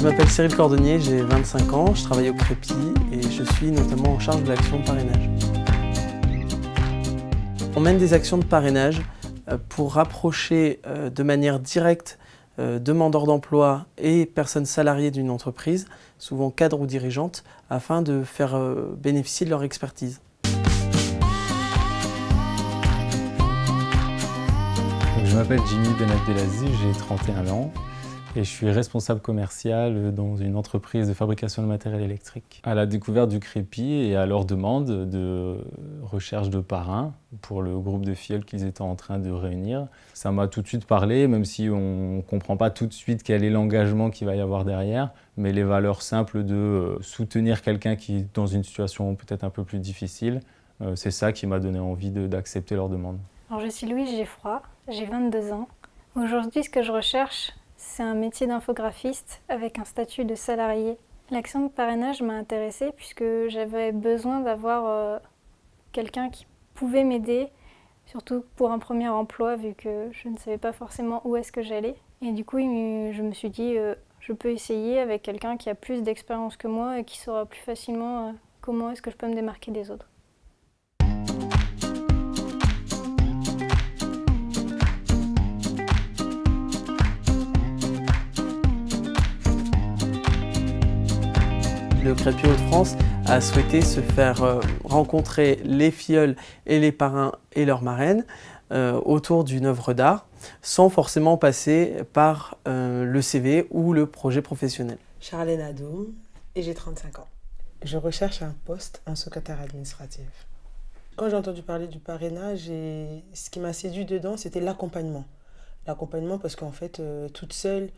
Je m'appelle Cyril Cordonnier, j'ai 25 ans, je travaille au Crépi et je suis notamment en charge de l'action de parrainage. On mène des actions de parrainage pour rapprocher de manière directe demandeurs d'emploi et personnes salariées d'une entreprise, souvent cadres ou dirigeantes, afin de faire bénéficier de leur expertise. Je m'appelle Jimmy Ben Abdelaziz, j'ai 31 ans et je suis responsable commercial dans une entreprise de fabrication de matériel électrique. À la découverte du Crépi et à leur demande de recherche de parrains pour le groupe de filleuls qu'ils étaient en train de réunir, ça m'a tout de suite parlé, même si on ne comprend pas tout de suite quel est l'engagement qu'il va y avoir derrière, mais les valeurs simples de soutenir quelqu'un qui est dans une situation peut-être un peu plus difficile, c'est ça qui m'a donné envie d'accepter leur demande. Alors, je suis Louise Geffroy, j'ai 22 ans. Aujourd'hui, ce que je recherche, c'est un métier d'infographiste avec un statut de salarié. L'action de parrainage m'a intéressée puisque j'avais besoin d'avoir quelqu'un qui pouvait m'aider, surtout pour un premier emploi vu que je ne savais pas forcément où est-ce que j'allais. Et du coup, je me suis dit, je peux essayer avec quelqu'un qui a plus d'expérience que moi et qui saura plus facilement comment est-ce que je peux me démarquer des autres. Le Crépi Hauts-de-France a souhaité se faire rencontrer les filleuls et les parrains et leurs marraines autour d'une œuvre d'art, sans forcément passer par le CV ou le projet professionnel. Charlène Adoum et j'ai 35 ans. Je recherche un poste en secrétaire administratif. Quand j'ai entendu parler du parrainage, ce qui m'a séduit dedans, c'était l'accompagnement. L'accompagnement parce qu'en fait, toute seule,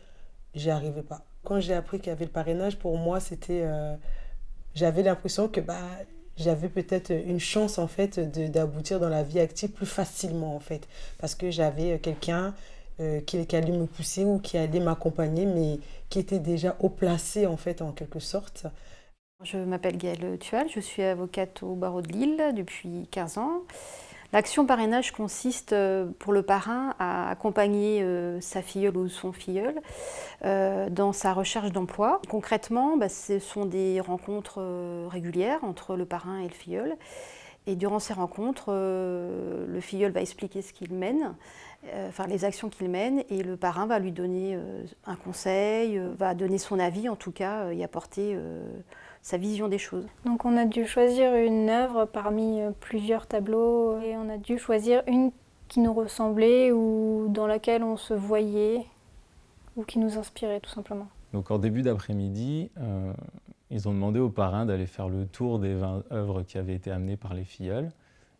j'y arrivais pas. Quand j'ai appris qu'il y avait le parrainage, pour moi, j'avais l'impression que j'avais peut-être une chance en fait d'aboutir dans la vie active plus facilement en fait, parce que j'avais quelqu'un qui allait me pousser ou qui allait m'accompagner, mais qui était déjà haut placé en fait en quelque sorte. Je m'appelle Gaëlle Tual, je suis avocate au barreau de Lille depuis 15 ans. L'action parrainage consiste pour le parrain à accompagner sa filleule ou son filleul dans sa recherche d'emploi. Concrètement, ce sont des rencontres régulières entre le parrain et le filleul. Et durant ces rencontres, le filleul va expliquer ce qu'il mène, les actions qu'il mène, et le parrain va lui donner un conseil, va donner son avis en tout cas, y apporter sa vision des choses. Donc on a dû choisir une œuvre parmi plusieurs tableaux et on a dû choisir une qui nous ressemblait ou dans laquelle on se voyait ou qui nous inspirait tout simplement. Donc en début d'après-midi, ils ont demandé aux parrains d'aller faire le tour des 20 œuvres qui avaient été amenées par les filleuls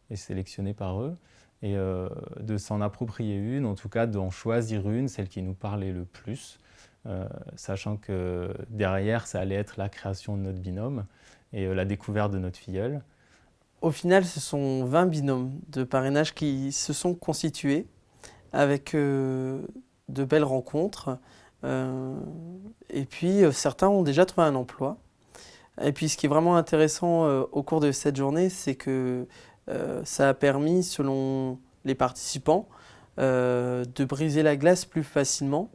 et sélectionnées par eux et de s'en approprier une, en tout cas d'en choisir une, celle qui nous parlait le plus. Sachant que derrière, ça allait être la création de notre binôme et la découverte de notre filleule. Au final, ce sont 20 binômes de parrainage qui se sont constitués avec de belles rencontres. Et puis, certains ont déjà trouvé un emploi. Et puis, ce qui est vraiment intéressant au cours de cette journée, c'est que ça a permis, selon les participants, de briser la glace plus facilement.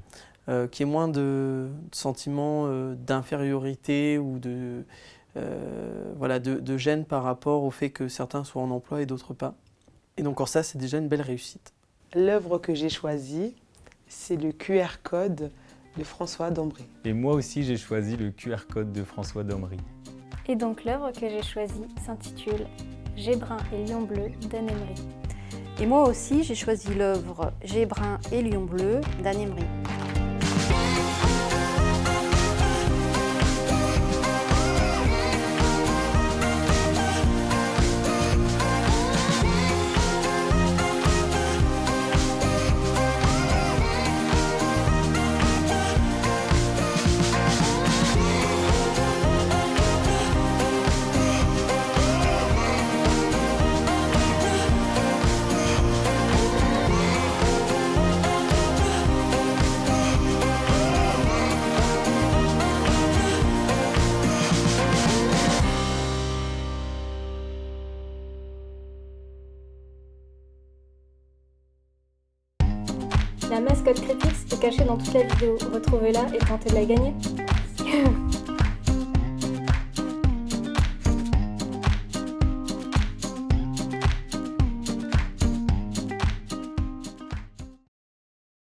Qu'il y ait moins de sentiments d'infériorité ou de gêne par rapport au fait que certains soient en emploi et d'autres pas. Et donc ça, c'est déjà une belle réussite. L'œuvre que j'ai choisie, c'est le QR code de François Dombry. Et moi aussi, j'ai choisi le QR code de François Dombry. Et donc l'œuvre que j'ai choisie s'intitule Gébrun et Lion Bleu d'Anne Emery. Et moi aussi, j'ai choisi l'œuvre Gébrun et Lion Bleu d'Anne Emery. La mascotte Crépix est cachée dans toute la vidéo. Retrouvez-la et tentez de la gagner. Merci.